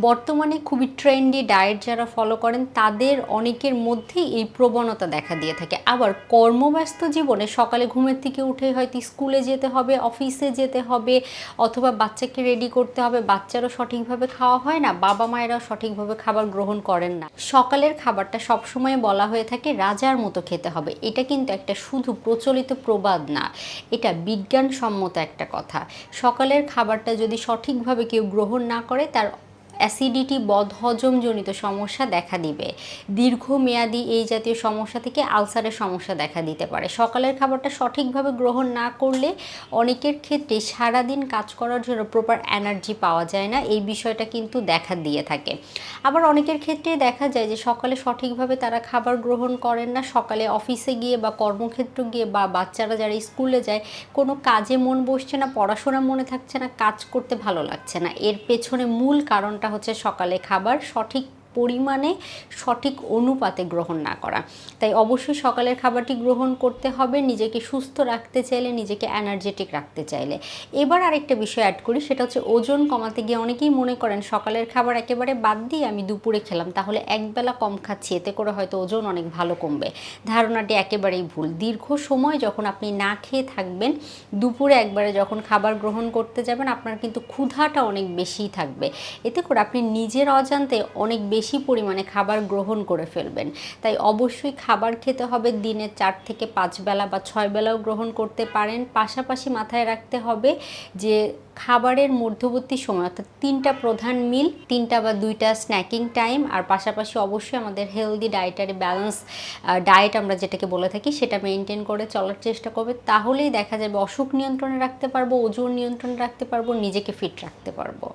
বর্তমানে খুবই trendy diet যারা ফলো করেন তাদের অনেকের মধ্যেই এই প্রবণতা দেখা দিয়ে থাকে। আবার কর্মব্যস্ত জীবনে সকালে ঘুমের থেকে উঠে হয়তো স্কুলে যেতে হবে, অফিসে যেতে হবে, অথবা বাচ্চাকে রেডি করতে হবে, বাচ্চারও সঠিকভাবে খাওয়া হয় না, বাবা মায়েরাও সঠিকভাবে খাবার গ্রহণ করেন না। সকালের খাবারটা সবসময় বলা হয়ে থাকে রাজার মতো খেতে হবে। এটা কিন্তু একটা শুধু প্রচলিত প্রবাদ না, এটা বিজ্ঞানসম্মত একটা কথা। সকালের খাবারটা যদি সঠিকভাবে কেউ গ্রহণ না করে তার অ্যাসিডিটি, বদহজমজনিত সমস্যা দেখা দিবে। দীর্ঘমেয়াদী এই জাতীয় সমস্যা থেকে আলসারের সমস্যা দেখা দিতে পারে। সকালের খাবারটা সঠিকভাবে গ্রহণ না করলে অনেকের ক্ষেত্রে সারাদিন কাজ করার জন্য প্রপার এনার্জি পাওয়া যায় না, এই বিষয়টা কিন্তু দেখা দিয়ে থাকে। আবার অনেকের ক্ষেত্রে দেখা যায় যে সকালে সঠিকভাবে তারা খাবার গ্রহণ করেন না, সকালে অফিসে গিয়ে বা কর্মক্ষেত্র গিয়ে বা বাচ্চারা যারা স্কুলে যায় কোনো কাজে মন বসছে না, পড়াশোনা মনে থাকছে না, কাজ করতে ভালো লাগছে না। এর পেছনে মূল কারণটা হচ্ছে সকালে খাবার সঠিক পরিমাণে, সঠিক অনুপাতে গ্রহণ না করা। তাই অবশ্যই সকালের খাবারটি গ্রহণ করতে হবে নিজেকে সুস্থ রাখতে চাইলে, নিজেকে এনার্জেটিক রাখতে চাইলে। এবার আরেকটা বিষয় অ্যাড করি, সেটা হচ্ছে ওজন কমাতে গিয়ে অনেকেই মনে করেন সকালের খাবার একেবারে বাদ দিয়ে আমি দুপুরে খেলাম, তাহলে একবেলা কম খাচ্ছি, এতে করে হয়তো ওজন অনেক ভালো কমবে। ধারণাটি একেবারেই ভুল। দীর্ঘ সময় যখন আপনি না খেয়ে থাকবেন, দুপুরে একবারে যখন খাবার গ্রহণ করতে যাবেন আপনার কিন্তু ক্ষুধাটা অনেক বেশিই থাকবে। এতে করে আপনি নিজের অজান্তে অনেক বেশি পরিমাণে খাবার গ্রহণ করে ফেলবেন। তাই অবশ্যই খাবার খেতে হবে দিনে 4 থেকে 5 বেলা বা 6 বেলাও গ্রহণ করতে পারেন। পাশাপাশি মাথায় রাখতে হবে যে খাবারের মধ্যবর্তী সময় অর্থাৎ 3টা প্রধান মিল, 3টা বা 2টা স্ন্যাকিং টাইম, আর পাশাপাশি অবশ্যই আমাদের হেলদি ডায়েটারি ব্যালেন্স ডায়েট আমরা যেটাকে বলে থাকি সেটা মেনটেন করে চলার চেষ্টা করবে। তাহলেই দেখা যাবে অসুখ নিয়ন্ত্রণে রাখতে পারবো, ওজন নিয়ন্ত্রণে রাখতে পারবো, নিজেকে ফিট রাখতে পারবো।